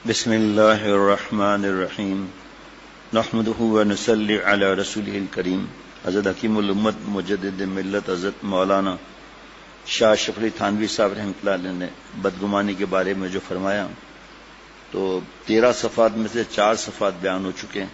بسم اللہ الرحمن الرحیم نحمده ونصلی علی رسوله الکریم. حضرت حکیم الامت مجدد ملت حضرت مولانا شاہ اشرف علی تھانوی صاحب رحمۃ اللہ علیہ نے بدگمانی کے بارے میں جو فرمایا تو 13 صفحات میں سے 4 صفحات بیان ہو چکے ہیں.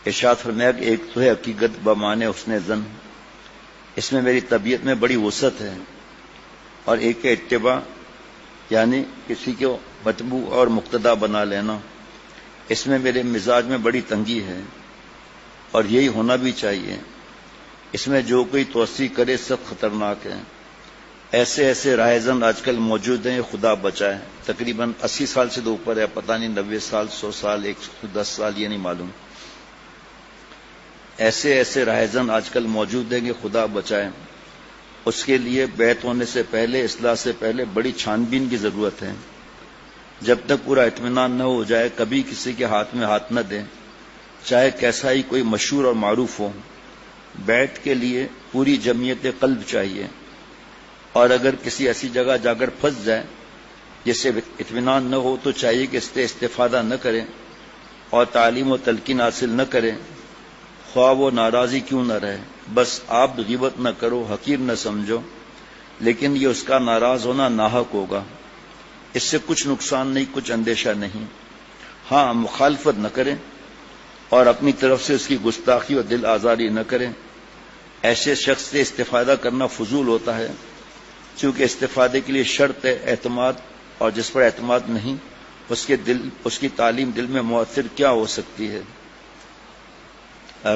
ارشاد فرمایا کہ ایک تو ہے حقیقت بمعنی حسن ظن، اس میں میری طبیعت میں بڑی وسعت ہے، اور ایک ہے اتباع یعنی کسی کو متبوع اور مقتدا بنا لینا، اس میں میرے مزاج میں بڑی تنگی ہے اور یہی ہونا بھی چاہیے. اس میں جو کوئی توسیع کرے سب خطرناک ہے. ایسے راہزن آج کل موجود ہیں، خدا بچائے. تقریباً 80 سال سے تو اوپر ہے، پتہ نہیں 90 سال 100 سال 110 سال یہ نہیں معلوم. ایسے راہزن آج کل موجود ہیں کہ خدا بچائے. اس کے لیے بیعت ہونے سے پہلے، اصلاح سے پہلے بڑی چھان بین کی ضرورت ہے. جب تک پورا اطمینان نہ ہو جائے کبھی کسی کے ہاتھ میں ہاتھ نہ دیں، چاہے کیسا ہی کوئی مشہور اور معروف ہو. بیعت کے لیے پوری جمعیت قلب چاہیے، اور اگر کسی ایسی جگہ جا کر پھنس جائے جس سے اطمینان نہ ہو تو چاہیے کہ اس سے استفادہ نہ کریں اور تعلیم و تلقین حاصل نہ کریں، خواہ وہ ناراضی کیوں نہ رہے. بس آپ غیبت نہ کرو، حقیر نہ سمجھو، لیکن یہ اس کا ناراض ہونا ناحق ہوگا. اس سے کچھ نقصان نہیں، کچھ اندیشہ نہیں. ہاں، مخالفت نہ کریں اور اپنی طرف سے اس کی گستاخی اور دل آزاری نہ کریں. ایسے شخص سے استفادہ کرنا فضول ہوتا ہے، چونکہ استفادے کے لیے شرط ہے اعتماد، اور جس پر اعتماد نہیں اس کی تعلیم دل میں مؤثر کیا ہو سکتی ہے.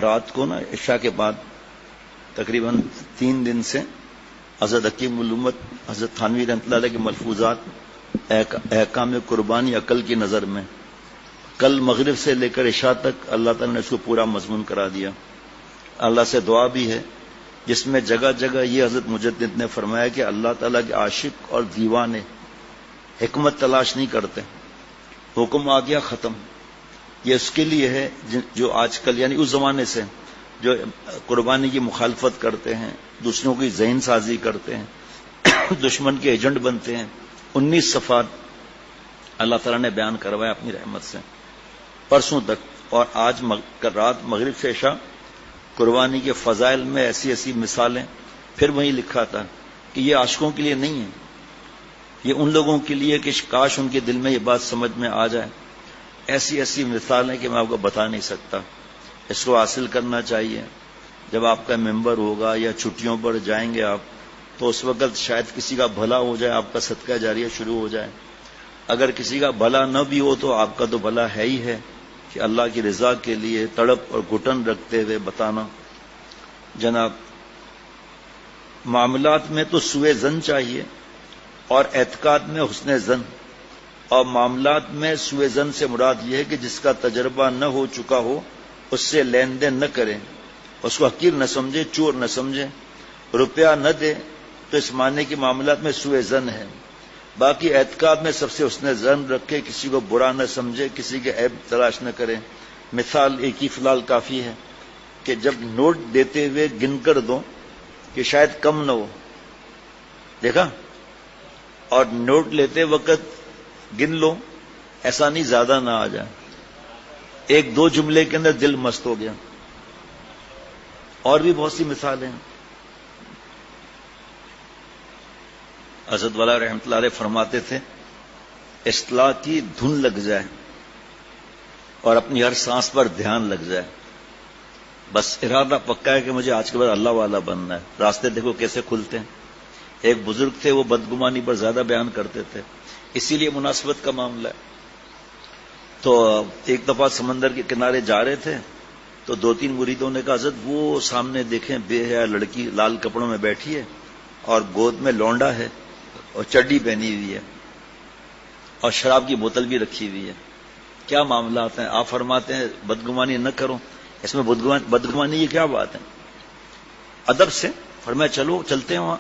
رات کو عشاء کے بعد تقریباً 3 دن سے حضرت حکیم الامت حضرت تھانوی رحمۃ اللہ علیہ کے ملفوظات احکام قربانی عقل کی نظر میں کل مغرب سے لے کر عشاء تک اللہ تعالیٰ نے اس کو پورا مضمون کرا دیا. اللہ سے دعا بھی ہے جس میں جگہ جگہ یہ حضرت مجدد نے فرمایا کہ اللہ تعالیٰ کے عاشق اور دیوانے حکمت تلاش نہیں کرتے، حکم آ گیا ختم. یہ اس کے لیے ہے جو آج کل یعنی اس زمانے سے جو قربانی کی مخالفت کرتے ہیں، دوسروں کی ذہن سازی کرتے ہیں، دشمن کے ایجنٹ بنتے ہیں. 19 صفحات اللہ تعالیٰ نے بیان کروایا اپنی رحمت سے پرسوں تک، اور آج رات مغرب سے عشاء قربانی کے فضائل میں ایسی مثالیں. پھر وہیں لکھا تھا کہ یہ عاشقوں کے لیے نہیں ہے، یہ ان لوگوں کے لیے کہ کاش ان کے دل میں یہ بات سمجھ میں آ جائے. ایسی مثالیں کہ میں آپ کو بتا نہیں سکتا. اس کو حاصل کرنا چاہیے. جب آپ کا ممبر ہوگا یا چھٹیوں پر جائیں گے آپ تو اس وقت شاید کسی کا بھلا ہو جائے، آپ کا صدقہ جاریہ شروع ہو جائے. اگر کسی کا بھلا نہ بھی ہو تو آپ کا تو بھلا ہے ہی ہے کہ اللہ کی رضا کے لیے تڑپ اور گھٹن رکھتے ہوئے بتانا. جناب، معاملات میں تو سوء ظن چاہیے اور اعتقاد میں حسن ظن. اور معاملات میں سوء ظن سے مراد یہ ہے کہ جس کا تجربہ نہ ہو چکا ہو اس سے لین دین نہ کریں، اس کو حقیر نہ سمجھے، چور نہ سمجھے. روپیہ نہ دے تو اس معنی کے معاملات میں سوء ظن ہے. باقی اعتقاد میں سب سے حسن ظن رکھے، کسی کو برا نہ سمجھے، کسی کے عیب تلاش نہ کرے. مثال ایک ہی فی الحال کافی ہے کہ جب نوٹ دیتے ہوئے گن کر دو کہ شاید کم نہ ہو، دیکھا، اور نوٹ لیتے وقت گن لو، ایسا نہیں زیادہ نہ آ جائے. 1-2 جملے کے اندر دل مست ہو گیا. اور بھی بہت سی مثالیں ہیں. حضرت والا رحمۃ اللہ علیہ فرماتے تھے اصلاح کی دھن لگ جائے اور اپنی ہر سانس پر دھیان لگ جائے. بس ارادہ پکا ہے کہ مجھے آج کے بعد اللہ والا بننا ہے. راستے دیکھو کیسے کھلتے ہیں. ایک بزرگ تھے، وہ بدگمانی پر زیادہ بیان کرتے تھے، اسی لیے مناسبت کا معاملہ ہے. تو ایک دفعہ سمندر کے کنارے جا رہے تھے تو 2-3 مریدوں نے کہا حضرت وہ سامنے دیکھیں بے حیا لڑکی لال کپڑوں میں بیٹھی ہے اور گود میں لونڈا ہے اور چڈی پہنی ہوئی ہے اور شراب کی بوتل بھی رکھی ہوئی ہے، کیا معاملات ہیں؟ آپ فرماتے ہیں بدگمانی نہ کرو، اس میں بدگمانی کی کیا بات ہے؟ ادب سے فرمایا چلو چلتے ہیں.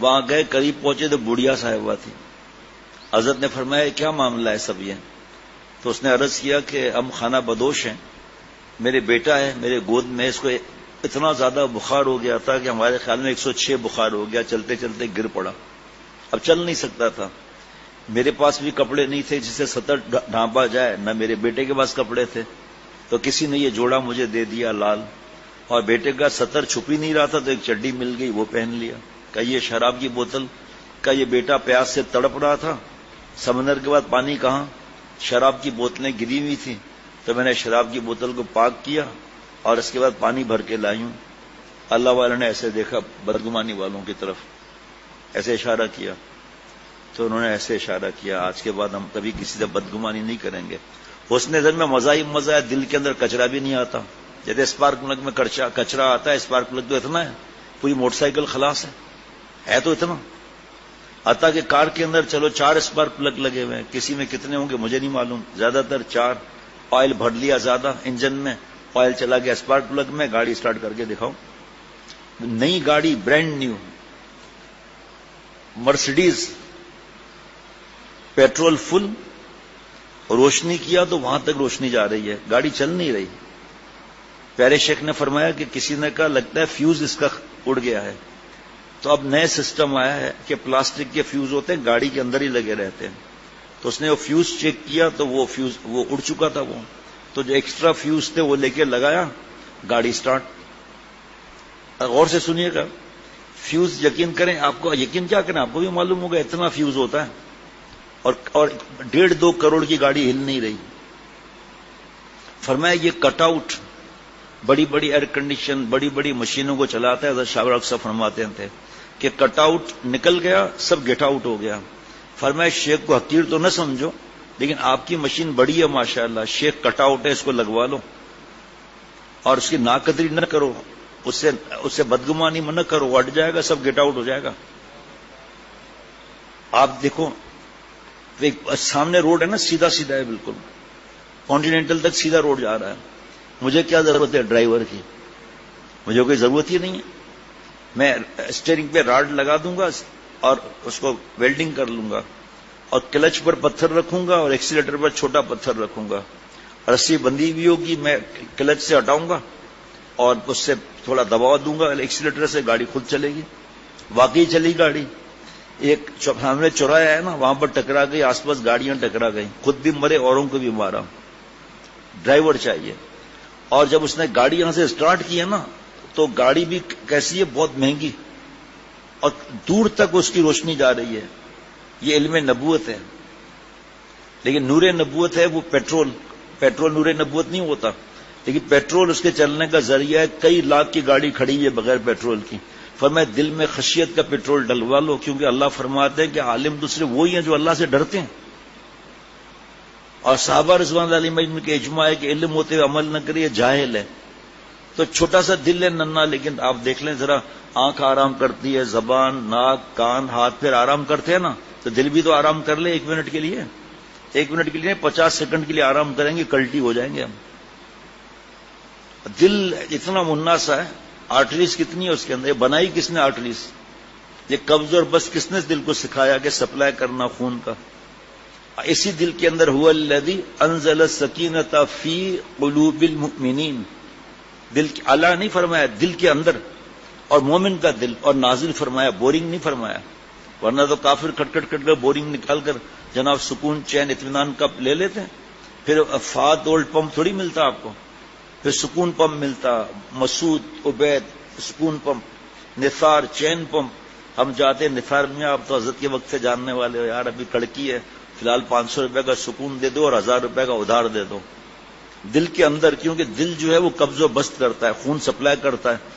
وہاں گئے، قریب پہنچے تو بڑھیا صاحبہ تھی. حضرت نے فرمایا کیا معاملہ ہے سب یہ؟ تو اس نے عرض کیا کہ ہم خانہ بدوش ہیں، میرے بیٹا ہے میرے گود میں، اس کو اتنا زیادہ بخار ہو گیا تھا کہ ہمارے خیال میں 106 بخار ہو گیا، چلتے چلتے گر پڑا، اب چل نہیں سکتا تھا. میرے پاس بھی کپڑے نہیں تھے جسے سطر ڈھانپا جائے، نہ میرے بیٹے کے پاس کپڑے تھے، تو کسی نے یہ جوڑا مجھے دے دیا لال، اور بیٹے کا سطر چھپ ہی نہیں رہا تھا تو ایک چڈی مل گئی، وہ پہن لیا۔ کہ یہ شراب کی بوتل، کا یہ بیٹا پیاس سے تڑپ رہا تھا، سمندر کے بعد پانی کہاں، شراب کی بوتلیں گری ہوئی تھیں، تو میں نے شراب کی بوتل کو پاک کیا اور اس کے بعد پانی بھر کے لائی ہوں۔ اللہ والے نے ایسے دیکھا بدگمانی والوں کی طرف، ایسے اشارہ کیا، تو انہوں نے ایسے اشارہ کیا آج کے بعد ہم کبھی کسی سے بدگمانی نہیں کریں گے۔ حسن ظن میں مزہ ہی مزہ ہے، دل کے اندر کچرا بھی نہیں آتا۔ جیسے اسپارک پلگ میں کچرا آتا ہے، اسپارک پلگ تو اتنا ہے، پوری موٹر سائیکل خلاص ہے تو اتنا۔ آتا کہ کار کے اندر چلو 4 اسپارک پلگ لگے ہوئے ہیں، کسی میں کتنے ہوں گے مجھے نہیں معلوم، زیادہ تر 4۔ آئل بھر لیا زیادہ انجن میں، آئل چلا گیا اسپارک پلگ میں، گاڑی سٹارٹ کر کے دکھاؤ، نئی گاڑی برانڈ نیو مرسیڈیز، پیٹرول فل، روشنی کیا تو وہاں تک روشنی جا رہی ہے، گاڑی چل نہیں رہی۔ پیارے شیخ نے فرمایا کہ کسی نے کہا لگتا ہے فیوز اس کا اڑ گیا ہے، تو اب نئے سسٹم آیا ہے کہ پلاسٹک کے فیوز ہوتے ہیں گاڑی کے اندر ہی لگے رہتے ہیں، تو اس نے وہ فیوز چیک کیا تو وہ فیوز وہ اڑ چکا تھا، وہ تو جو ایکسٹرا فیوز تھے وہ لے کے لگایا، گاڑی سٹارٹ۔ غور سے سنیے گا، فیوز یقین کریں، آپ کو یقین کیا کریں، آپ کو بھی معلوم ہوگا اتنا فیوز ہوتا ہے، اور 1.5-2 کروڑ کی گاڑی ہل نہیں رہی۔ فرمایا یہ کٹ آؤٹ بڑی بڑی ایئر کنڈیشن بڑی بڑی مشینوں کو چلاتا ہے، حضرت شاہ رخ صاحب فرماتے تھے کہ کٹ آؤٹ نکل گیا، سب گیٹ آؤٹ ہو گیا۔ فرمایا شیخ کو حقیر تو نہ سمجھو، لیکن آپ کی مشین بڑی ہے ماشاءاللہ، شیخ کٹ آؤٹ ہے، اس کو لگوا لو اور اس کی ناقدری نہ کرو، اس سے بدگمانی نہ کرو، وہ ہٹ جائے گا، سب گیٹ آؤٹ ہو جائے گا۔ آپ دیکھو سامنے روڈ ہے نا، سیدھا سیدھا ہے بالکل، کانٹیننٹل تک سیدھا روڈ جا رہا ہے، مجھے کیا ضرورت ہے ڈرائیور کی، مجھے کوئی ضرورت ہی نہیں ہے، میں اسٹیئرنگ پہ راڈ لگا دوں گا اور اس کو ویلڈنگ کر لوں گا، اور کلچ پر پتھر رکھوں گا اور ایکسیلیٹر پر چھوٹا پتھر رکھوں گا، رسی بندھی بھی ہوگی، میں کلچ سے ہٹاؤں گا اور اس سے تھوڑا دباؤ دوں گا ایکسیلیٹر سے، گاڑی خود چلے گی، واقعی چلی گاڑی۔ ایک سامنے چورایا ہے نا، وہاں پر ٹکرا گئی، آس پاس گاڑیاں ٹکرا گئی، خود بھی مرے اوروں کو بھی مارا، ڈرائیور چاہیے۔ اور جب اس نے گاڑی یہاں سے اسٹارٹ کی ہے نا، تو گاڑی بھی کیسی ہے، بہت مہنگی، اور دور تک اس کی روشنی جا رہی ہے، یہ علم نبوت ہے۔ لیکن نور نبوت ہے وہ پیٹرول نور نبوت نہیں ہوتا، لیکن پیٹرول اس کے چلنے کا ذریعہ ہے، کئی لاکھ کی گاڑی کھڑی ہے بغیر پیٹرول کی۔ فرمایا دل میں خشیت کا پیٹرول ڈلوا لو، کیونکہ اللہ فرماتے ہیں کہ عالم دوسرے وہی ہیں جو اللہ سے ڈرتے ہیں، اور صحابہ رضوان اللہ علیہم کے اجماع ہے کہ علم ہوتے ہوئے عمل نہ کریے جاہل ہے۔ تو چھوٹا سا دل ہے ننھا، لیکن آپ دیکھ لیں ذرا، آنکھ آرام کرتی ہے، زبان، ناک، کان، ہاتھ پیر آرام کرتے ہیں نا، تو دل بھی تو آرام کر لے 1 منٹ کے لیے، 1 منٹ کے لیے 50 سیکنڈ کے لیے آرام کریں گے، کلٹی ہو جائیں گے ہم۔ دل اتنا منا سا ہے، آرٹریز کتنی ہے اس کے اندر، بنائی کس نے آرٹریز، یہ قبض اور بس کس نے دل کو سکھایا کہ سپلائی کرنا خون کا، اسی دل کے اندر هو الذی انزل السکینۃ فی قلوب المؤمنین، دل اللہ نہیں فرمایا، دل کے اندر، اور مومن کا دل، اور نازل فرمایا، بورنگ نہیں فرمایا، ورنہ تو کافر کٹ کر بورنگ نکال کر جناب سکون چین اطمینان کا لے لیتے ہیں، پھر فات اولڈ پمپ تھوڑی ملتا آپ کو، پھر سکون پمپ ملتا، مسعود عبید سکون پمپ، نثار چین پمپ۔ ہم جاتے ہیں نثار میں، آپ تو حضرت کے وقت سے جاننے والے ہو یار، ابھی کڑکی ہے، فی الحال 500 روپے کا سکون دے دو اور 1000 روپے کا ادھار دے دو، دل کے اندر، کیونکہ دل جو ہے وہ قبض و بست کرتا ہے، خون سپلائی کرتا ہے،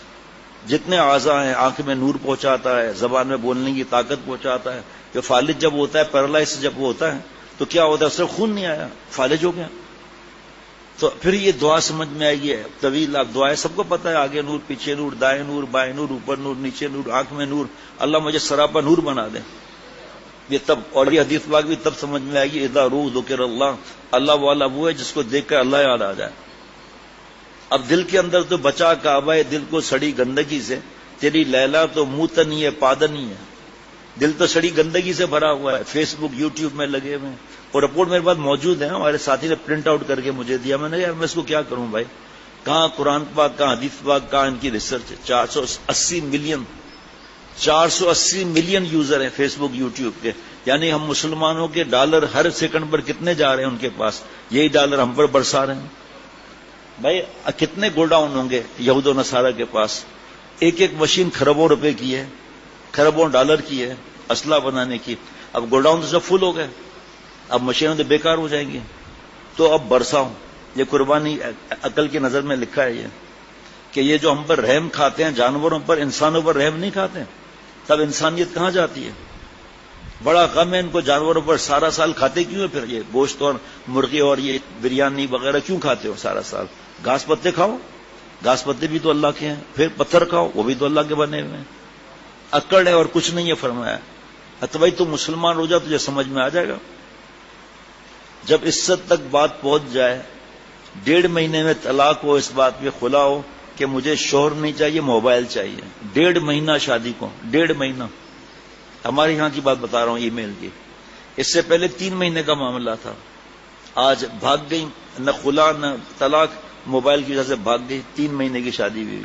جتنے اعضاء ہیں، آنکھ میں نور پہنچاتا ہے، زبان میں بولنے کی طاقت پہنچاتا ہے۔ جو فالج جب ہوتا ہے، پیرالائز جب وہ ہوتا ہے، تو کیا ہوتا ہے، اس سے خون نہیں آیا، فالج ہو گیا۔ تو پھر یہ دعا سمجھ میں آئی ہے طویل، آپ دعائیں سب کو پتہ ہے، آگے نور، پیچھے نور، دائیں نور، بائیں نور، اوپر نور، نیچے نور، آنکھ میں نور، اللہ مجھے سراپا نور بنا دے۔ یہ تب، اور یہ حدیث پاک بھی تب سمجھ میں آئے گی اذا روح ذکر اللہ، اللہ والا وہ ہے جس کو دیکھ کر اللہ یاد آ جائے۔ اب دل کے اندر تو بچا کعبہ دل کو سڑی گندگی سے، تیری لیلا تو موتنی ہے پادنی ہے، دل تو سڑی گندگی سے بھرا ہوا ہے، فیس بک یوٹیوب میں لگے ہوئے ہیں، اور رپورٹ میرے پاس موجود ہے، ہمارے ساتھی نے پرنٹ آؤٹ کر کے مجھے دیا، میں نے یار میں اس کو کیا کروں بھائی، کہاں قرآن پاک، کہاں حدیث پاک، کہاں ان کی ریسرچ، 480 ملین 480 ملین یوزر ہیں فیس بک یوٹیوب کے، یعنی ہم مسلمانوں کے ڈالر ہر سیکنڈ پر کتنے جا رہے ہیں ان کے پاس، یہی ڈالر ہم پر برسا رہے ہیں۔ بھائی کتنے گوڈاؤن ہوں گے یہود و نصارہ کے پاس، ایک ایک مشین کھربوں روپے کی ہے، کھربوں ڈالر کی ہے اسلحہ بنانے کی۔ اب گوڈاؤن تو سب فل ہو گئے، اب مشینیں تو بیکار ہو جائیں گی، تو اب برساؤ۔ یہ قربانی عقل کی نظر میں لکھا ہے یہ کہ یہ جو ہم پر رحم کھاتے ہیں جانوروں پر، انسانوں پر رحم نہیں کھاتے، تب انسانیت کہاں جاتی ہے؟ بڑا غم ہے ان کو جانوروں پر، سارا سال کھاتے کیوں ہے پھر یہ گوشت اور مرغی اور یہ بریانی وغیرہ کیوں کھاتے ہو سارا سال؟ گھاس پتے کھاؤ، گھاس پتے بھی تو اللہ کے ہیں، پھر پتھر کھاؤ وہ بھی تو اللہ کے بنے ہوئے ہیں۔ اکڑ ہے اور کچھ نہیں ہے فرمایا۔ تو بھائی تو مسلمان ہو جا تجھے سمجھ میں آ جائے گا۔ جب اس حد تک بات پہنچ جائے 1.5 مہینے میں طلاق ہو، اس بات پہ خلا ہو کہ مجھے شوہر نہیں چاہیے موبائل چاہیے، 1.5 مہینہ شادی کو، 1.5 مہینہ، ہمارے یہاں کی بات بتا رہا ہوں ای میل کی، اس سے پہلے 3 مہینے کا معاملہ تھا، آج بھاگ گئی، نہ خلا نہ طلاق، موبائل کی وجہ سے بھاگ گئی، 3 مہینے کی شادی ہوئی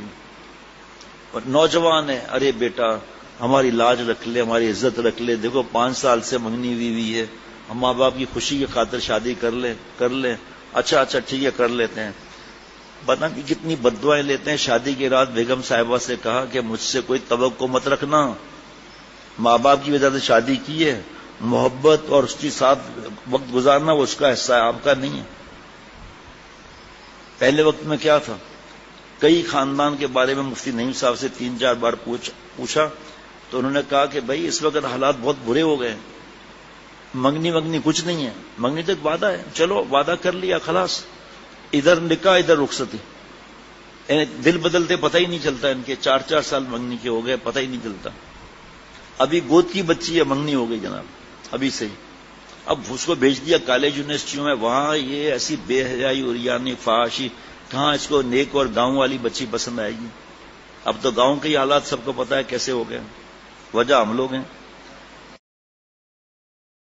اور نوجوان ہے، ارے بیٹا ہماری لاج رکھ لے، ہماری عزت رکھ لے، دیکھو 5 سال سے منگنی ہوئی ہے، ہم ماں باپ کی خوشی کی خاطر شادی کر لیں، اچھا ٹھیک ہے کر لیتے ہیں۔ پتہ نہیں کتنی بددعائیں لیتے ہیں۔ شادی کی رات بیگم صاحبہ سے کہا کہ مجھ سے کوئی توقع مت رکھنا، ماں باپ کی وجہ سے شادی کی ہے، محبت اور اس کے ساتھ وقت گزارنا وہ اس کا حصہ ہے، آپ کا نہیں ہے۔ پہلے وقت میں کیا تھا، کئی خاندان کے بارے میں مفتی نعیم صاحب سے 3-4 بار پوچھا تو انہوں نے کہا کہ بھائی اس وقت حالات بہت برے ہو گئے، منگنی کچھ نہیں ہے، منگنی تو ایک وعدہ ہے، چلو وعدہ کر لیا خلاص، ادھر نکاح ادھر رخصتی، دل بدلتے پتہ ہی نہیں چلتا، ان کے 4 سال منگنی کے ہو گئے پتہ ہی نہیں چلتا۔ ابھی گود کی بچی ہے منگنی ہو گئی جناب ابھی سے ہی، اب اس کو بھیج دیا کالج یونیورسٹیوں میں، وہاں یہ ایسی بے حیائی اور یعنی فحاشی، کہاں اس کو نیک اور گاؤں والی بچی پسند آئے گی؟ اب تو گاؤں کے حالات سب کو پتا ہے کیسے ہو گئے، وجہ ہم لوگ ہیں۔